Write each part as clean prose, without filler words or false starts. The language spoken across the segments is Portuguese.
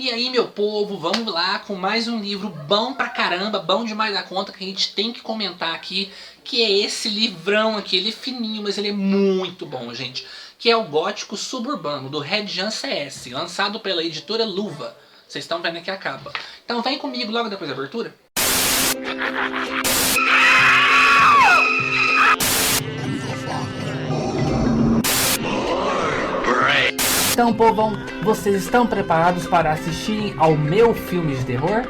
E aí, meu povo, vamos lá com mais um livro bom pra caramba, bom demais da conta, que a gente tem que comentar aqui, que é esse livrão aqui. Ele é fininho, mas ele é muito bom, gente. Que é o Gótico Suburbano, do Redjan CS, lançado pela editora Luva. Vocês estão vendo aqui a capa. Então vem comigo logo depois da abertura. Então, povão, vocês estão preparados para assistir ao meu filme de terror?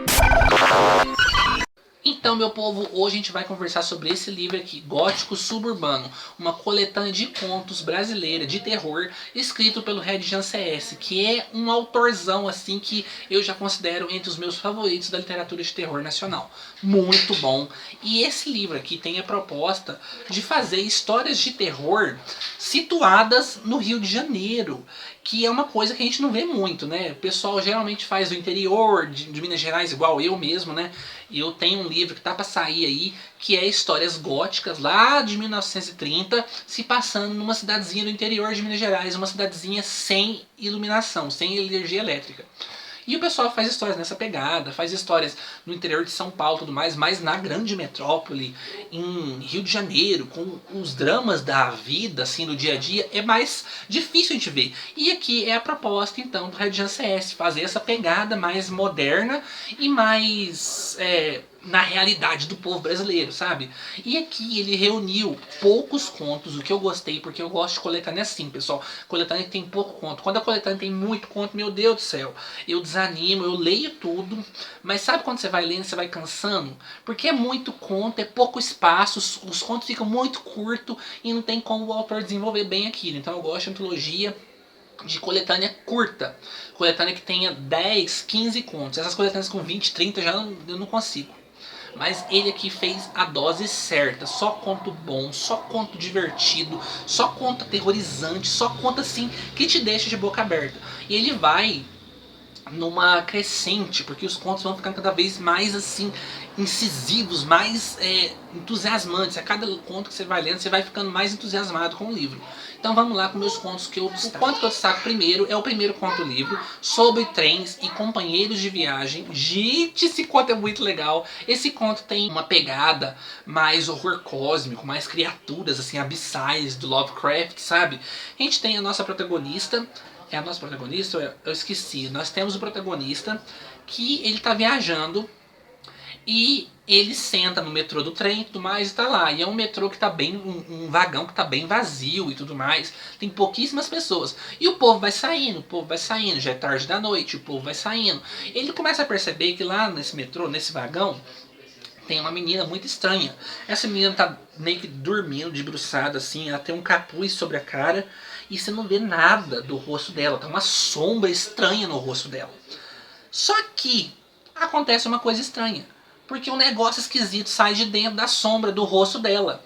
Então, meu povo, hoje a gente vai conversar sobre esse livro aqui, Gótico Suburbano, uma coletânea de contos brasileira de terror, escrito pelo Redjan CS, que é um autorzão assim que eu já considero entre os meus favoritos da literatura de terror nacional. Muito bom. E esse livro aqui tem a proposta de fazer histórias de terror situadas no Rio de Janeiro, que é uma coisa que a gente não vê muito, né? O pessoal geralmente faz do interior de Minas Gerais, igual eu mesmo, né? E eu tenho um livro que tá pra sair aí, que é Histórias Góticas, lá de 1930, se passando numa cidadezinha do interior de Minas Gerais, uma cidadezinha sem iluminação, sem energia elétrica. E o pessoal faz histórias nessa pegada, faz histórias no interior de São Paulo e tudo mais, mas na grande metrópole, em Rio de Janeiro, com os dramas da vida, assim, do dia a dia, é mais difícil a gente ver. E aqui é a proposta, então, do Redjan CS, fazer essa pegada mais moderna e mais na realidade do povo brasileiro, sabe? E aqui ele reuniu poucos contos, o que eu gostei, porque eu gosto de coletânea assim, pessoal. Coletânea que tem pouco conto. Quando a coletânea tem muito conto, meu Deus do céu, eu desanimo, eu leio tudo, mas sabe quando você vai lendo, você vai cansando? Porque é muito conto, é pouco espaço, os contos ficam muito curtos e não tem como o autor desenvolver bem aquilo. Então eu gosto de antologia de coletânea curta, coletânea que tenha 10, 15 contos. Essas coletâneas com 20, 30 já eu não consigo. Mas ele aqui fez a dose certa, só conto bom, só conto divertido, só conto aterrorizante, só conto assim que te deixa de boca aberta. E ele vai numa crescente, porque os contos vão ficando cada vez mais assim incisivos, mais entusiasmantes. A cada conto que você vai lendo, você vai ficando mais entusiasmado com o livro. Então vamos lá com meus contos que eu destaco. O conto que eu destaco primeiro é o primeiro conto do livro, Sobre Trens e Companheiros de Viagem. Gente, esse conto é muito legal. Esse conto tem uma pegada mais horror cósmico, mais criaturas assim abissais do Lovecraft, sabe? A gente tem a nossa protagonista. É a nossa protagonista? Eu esqueci. Nós temos o protagonista que ele tá viajando e ele senta no metrô do trem e tudo mais e tá lá. E é um metrô que tá bem, um vagão que tá bem vazio e tudo mais. Tem pouquíssimas pessoas. E o povo vai saindo, já é tarde da noite, o povo vai saindo. Ele começa a perceber que lá nesse metrô, nesse vagão, tem uma menina muito estranha. Essa menina tá meio que dormindo, debruçada assim, ela tem um capuz sobre a cara e você não vê nada do rosto dela, tá uma sombra estranha no rosto dela. Só que acontece uma coisa estranha, porque um negócio esquisito sai de dentro da sombra do rosto dela,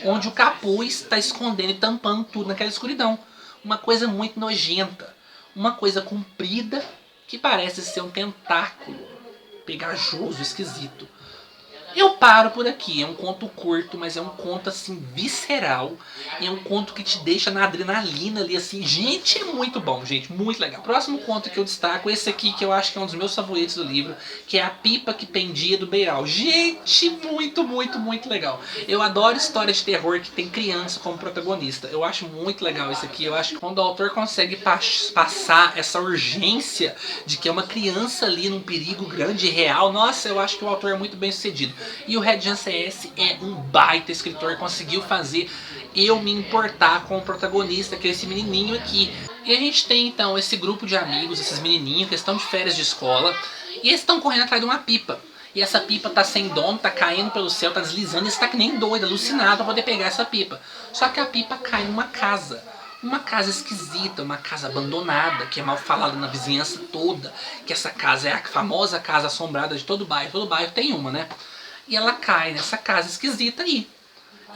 onde o capuz está escondendo e tampando tudo naquela escuridão. Uma coisa muito nojenta, uma coisa comprida que parece ser um tentáculo pegajoso, esquisito. Eu paro por aqui, é um conto curto, mas é um conto assim visceral, é um conto que te deixa na adrenalina ali assim, gente, é muito bom, gente, muito legal. Próximo conto que eu destaco, esse aqui que eu acho que é um dos meus favoritos do livro, que é A Pipa que Pendia do Beiral. Gente, muito, muito, muito legal. Eu adoro histórias de terror que tem criança como protagonista, eu acho muito legal esse aqui. Eu acho que quando o autor consegue passar essa urgência de que é uma criança ali num perigo grande e real, nossa, eu acho que o autor é muito bem sucedido. E o Redjan CS é um baita escritor, conseguiu fazer eu me importar com o protagonista, que é esse menininho aqui. E a gente tem então esse grupo de amigos, esses menininhos que estão de férias de escola, e eles estão correndo atrás de uma pipa. E essa pipa tá sem dono, tá caindo pelo céu, tá deslizando, e eles tá que nem doido, alucinado pra poder pegar essa pipa. Só que a pipa cai numa casa. Uma casa esquisita, uma casa abandonada, que é mal falada na vizinhança toda. Que essa casa é a famosa casa assombrada de todo bairro tem uma, né? E ela cai nessa casa esquisita aí.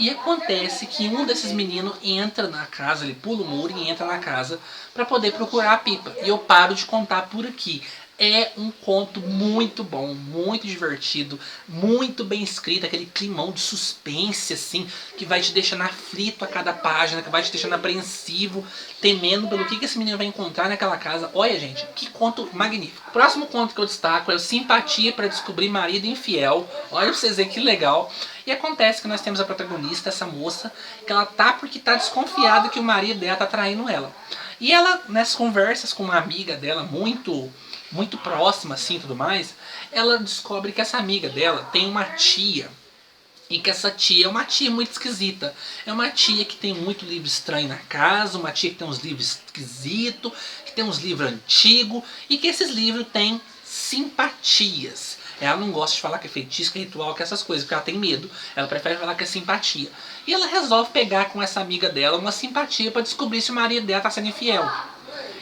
E acontece que um desses meninos entra na casa, ele pula o muro e entra na casa para poder procurar a pipa. E eu paro de contar por aqui. É um conto muito bom, muito divertido, muito bem escrito, aquele climão de suspense, assim, que vai te deixando aflito a cada página, que vai te deixando apreensivo, temendo pelo que esse menino vai encontrar naquela casa. Olha, gente, que conto magnífico. O próximo conto que eu destaco é o Simpatia para Descobrir Marido Infiel. Olha pra vocês verem que legal. E acontece que nós temos a protagonista, essa moça, que ela tá porque tá desconfiada que o marido dela tá traindo ela. E ela, nessas conversas com uma amiga dela muito próxima, assim, tudo mais, ela descobre que essa amiga dela tem uma tia, e que essa tia é uma tia muito esquisita. É uma tia que tem muito livro estranho na casa, uma tia que tem uns livros esquisitos, que tem uns livros antigos, e que esses livros têm simpatias. Ela não gosta de falar que é feitiço, que é ritual, que é essas coisas, porque ela tem medo. Ela prefere falar que é simpatia. E ela resolve pegar com essa amiga dela uma simpatia para descobrir se o marido dela tá sendo infiel.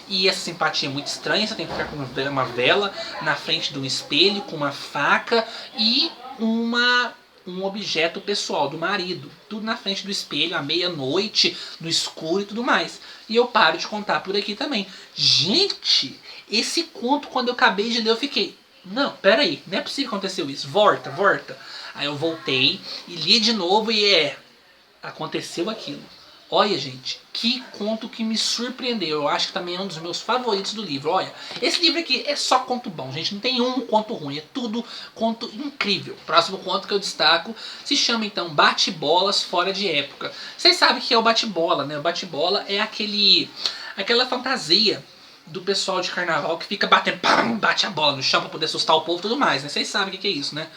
E essa simpatia é muito estranha, você tem que ficar com uma vela na frente de um espelho, com uma faca e um objeto pessoal do marido. Tudo na frente do espelho, à meia-noite, no escuro e tudo mais. E eu paro de contar por aqui também. Gente, esse conto, quando eu acabei de ler, eu fiquei... Não, peraí, não é possível que aconteceu isso. Volta. Aí eu voltei e li de novo e aconteceu aquilo. Olha, gente, que conto que me surpreendeu. Eu acho que também é um dos meus favoritos do livro. Olha, esse livro aqui é só conto bom, gente. Não tem um conto ruim, é tudo conto incrível. O próximo conto que eu destaco se chama, então, Bate-Bolas Fora de Época. Vocês sabem o que é o bate-bola, né? O bate-bola é aquela fantasia do pessoal de carnaval que fica batendo, pam, bate a bola no chão pra poder assustar o povo e tudo mais, né? Vocês sabem o que é isso, né?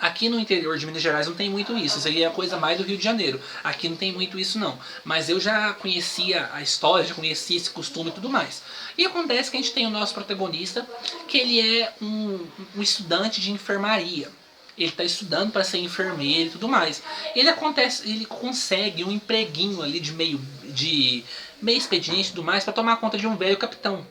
Aqui no interior de Minas Gerais não tem muito isso. Isso aí é a coisa mais do Rio de Janeiro. Aqui não tem muito isso não. Mas eu já conhecia a história, já conhecia esse costume e tudo mais. E acontece que a gente tem o nosso protagonista, que ele é um estudante de enfermaria. Ele está estudando para ser enfermeiro e tudo mais. Ele consegue um empreguinho ali de meio expediente e tudo mais para tomar conta de um velho capitão.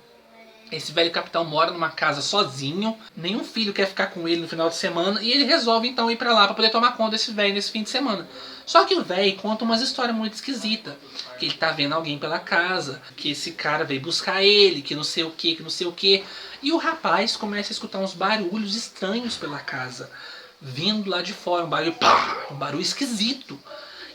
Esse velho capitão mora numa casa sozinho, nenhum filho quer ficar com ele no final de semana e ele resolve então ir pra lá pra poder tomar conta desse velho nesse fim de semana. Só que o velho conta umas histórias muito esquisitas, que ele tá vendo alguém pela casa, que esse cara veio buscar ele, que não sei o que, E o rapaz começa a escutar uns barulhos estranhos pela casa, vindo lá de fora, um barulho esquisito.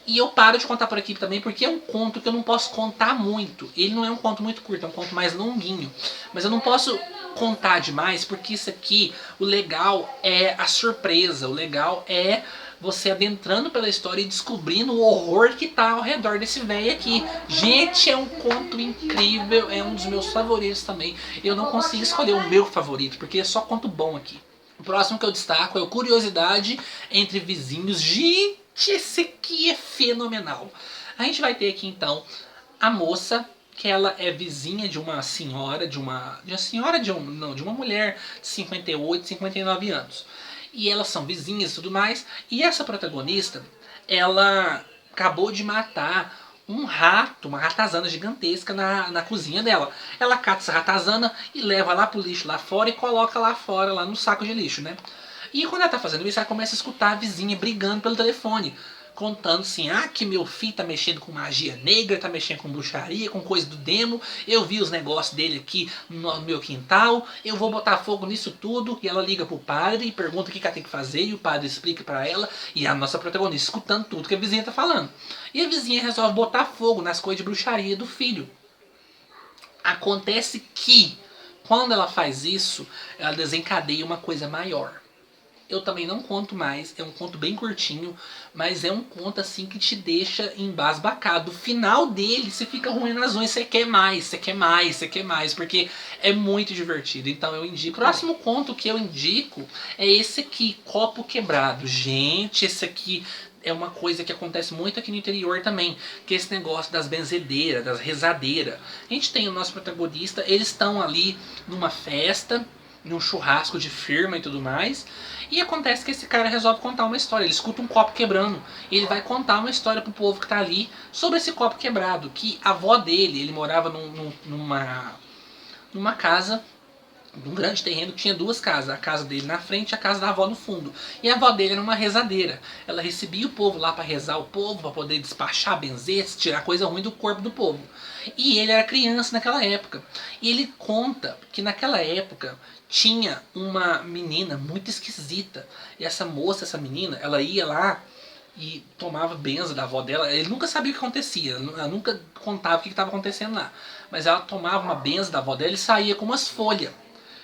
E eu paro de contar por aqui também porque é um conto que eu não posso contar muito. Ele não é um conto muito curto, é um conto mais longuinho. Mas eu não posso contar demais porque isso aqui, o legal é a surpresa. O legal é você adentrando pela história e descobrindo o horror que tá ao redor desse velho aqui. Gente, é um conto incrível, é um dos meus favoritos também. Eu não consigo escolher o meu favorito porque é só conto bom aqui. O próximo que eu destaco é o Curiosidade entre Vizinhos. Gente, esse aqui é fenomenal. A gente vai ter aqui então a moça, que ela é vizinha de uma senhora, de uma mulher de 58, 59 anos. E elas são vizinhas e tudo mais. E essa protagonista, ela acabou de matar um rato, uma ratazana gigantesca na cozinha dela. Ela cata essa ratazana e leva lá pro lixo lá fora e coloca lá fora, lá no saco de lixo, né? E quando ela tá fazendo isso, ela começa a escutar a vizinha brigando pelo telefone. Contando assim, que meu filho tá mexendo com magia negra, tá mexendo com bruxaria, com coisa do demo. Eu vi os negócios dele aqui no meu quintal, eu vou botar fogo nisso tudo. E ela liga pro padre e pergunta o que ela tem que fazer. E o padre explica pra ela. E a nossa protagonista escutando tudo que a vizinha tá falando. E a vizinha resolve botar fogo nas coisas de bruxaria do filho. Acontece que, quando ela faz isso, ela desencadeia uma coisa maior. Eu também não conto mais, é um conto bem curtinho, mas é um conto assim que te deixa embasbacado. O final dele, você fica ruim nas unhas, você quer mais, porque é muito divertido. Então eu indico. O próximo conto que eu indico é esse aqui, Copo Quebrado. Gente, esse aqui é uma coisa que acontece muito aqui no interior também, que é esse negócio das benzedeiras, das rezadeiras. A gente tem o nosso protagonista, eles estão ali numa festa, num churrasco de firma e tudo mais. E acontece que esse cara resolve contar uma história. Ele escuta um copo quebrando. E ele vai contar uma história pro povo que tá ali sobre esse copo quebrado. Que a avó dele, ele morava numa casa um grande terreno que tinha duas casas, a casa dele na frente e a casa da avó no fundo. E a avó dele era uma rezadeira. Ela recebia o povo lá para rezar o povo, para poder despachar, benzer, tirar coisa ruim do corpo do povo. E ele era criança naquela época. E ele conta que naquela época tinha uma menina muito esquisita. E essa moça, essa menina, ela ia lá e tomava benção da avó dela. Ele nunca sabia o que acontecia, ela nunca contava o que estava acontecendo lá. Mas ela tomava uma benção da avó dela e saía com umas folhas,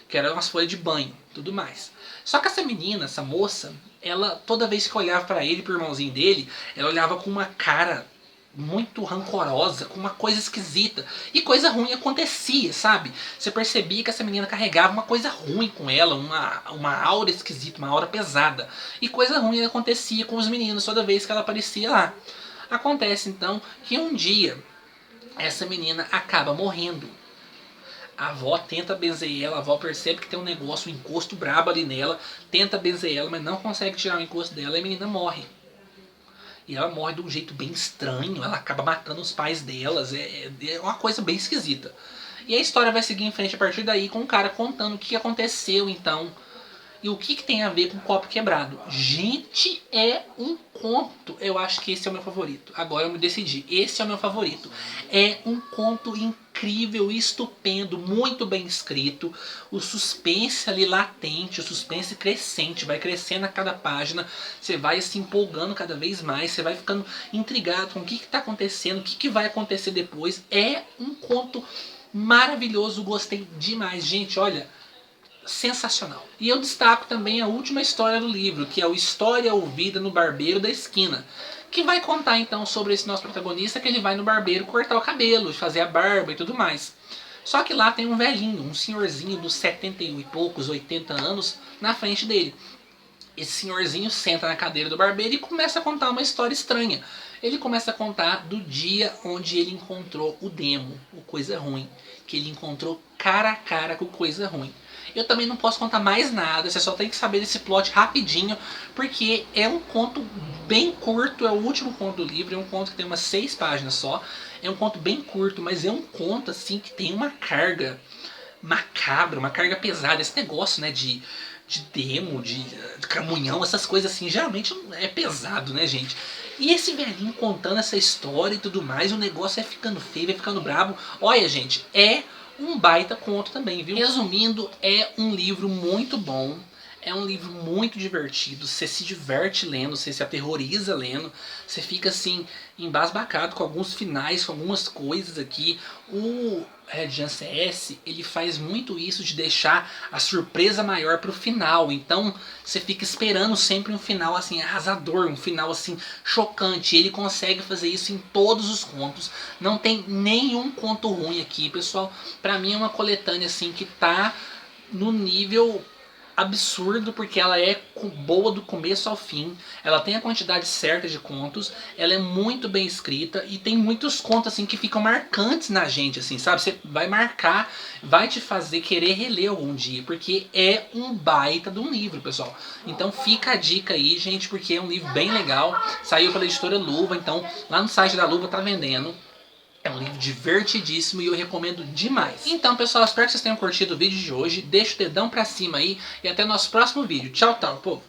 que eram umas folhas de banho, tudo mais. Só que essa menina, essa moça, ela toda vez que olhava para ele, pro irmãozinho dele, ela olhava com uma cara muito rancorosa, com uma coisa esquisita. E coisa ruim acontecia, sabe? Você percebia que essa menina carregava uma coisa ruim com ela, uma aura esquisita, uma aura pesada. E coisa ruim acontecia com os meninos toda vez que ela aparecia lá. Acontece então que um dia essa menina acaba morrendo. A avó tenta benzer ela, a avó percebe que tem um negócio, um encosto brabo ali nela, tenta benzer ela, mas não consegue tirar o encosto dela e a menina morre. E ela morre de um jeito bem estranho, ela acaba matando os pais delas, é uma coisa bem esquisita. E a história vai seguir em frente a partir daí com o cara contando o que aconteceu então. E o que tem a ver com o copo quebrado? Gente, é um conto. Eu acho que esse é o meu favorito. Agora eu me decidi. Esse é o meu favorito. É um conto incrível, estupendo, muito bem escrito. O suspense ali latente, o suspense crescente, vai crescendo a cada página. Você vai se empolgando cada vez mais. Você vai ficando intrigado com o que está acontecendo, o que vai acontecer depois. É um conto maravilhoso. Gostei demais. Gente, olha, sensacional. E eu destaco também a última história do livro, que é o História Ouvida no Barbeiro da Esquina, que vai contar então sobre esse nosso protagonista, que ele vai no barbeiro cortar o cabelo, fazer a barba e tudo mais. Só que lá tem um velhinho, um senhorzinho dos 70 e poucos, 80 anos, na frente dele. Esse senhorzinho senta na cadeira do barbeiro e começa a contar uma história estranha. Ele começa a contar do dia onde ele encontrou o demo, o Coisa Ruim, que ele encontrou cara a cara com Coisa Ruim. Eu também não posso contar mais nada, você só tem que saber desse plot rapidinho, porque é um conto bem curto, é o último conto do livro, é um conto que tem umas 6 páginas só, é um conto bem curto, mas é um conto assim que tem uma carga macabra, uma carga pesada, esse negócio, né, de demo, de camunhão, essas coisas assim, geralmente é pesado, né, gente? E esse velhinho contando essa história e tudo mais, o negócio é ficando feio, vai ficando brabo. Olha, gente, é um baita conto também, viu? Resumindo, é um livro muito bom, é um livro muito divertido, você se diverte lendo, você se aterroriza lendo, você fica assim, embasbacado com alguns finais, com algumas coisas aqui. O Red CS, ele faz muito isso de deixar a surpresa maior pro final, então você fica esperando sempre um final assim arrasador, um final assim chocante. Ele consegue fazer isso em todos os contos, não tem nenhum conto ruim aqui, pessoal. Pra mim é uma coletânea assim que tá no nível absurdo, porque ela é boa do começo ao fim, ela tem a quantidade certa de contos, ela é muito bem escrita e tem muitos contos assim que ficam marcantes na gente, assim, sabe? Você vai marcar, vai te fazer querer reler algum dia, porque é um baita de um livro, pessoal. Então fica a dica aí, gente, porque é um livro bem legal, saiu pela editora Luva, então lá no site da Luva tá vendendo. É um livro divertidíssimo e eu recomendo demais. Então, pessoal, espero que vocês tenham curtido o vídeo de hoje. Deixa o dedão pra cima aí e até o nosso próximo vídeo. Tchau, tchau, povo!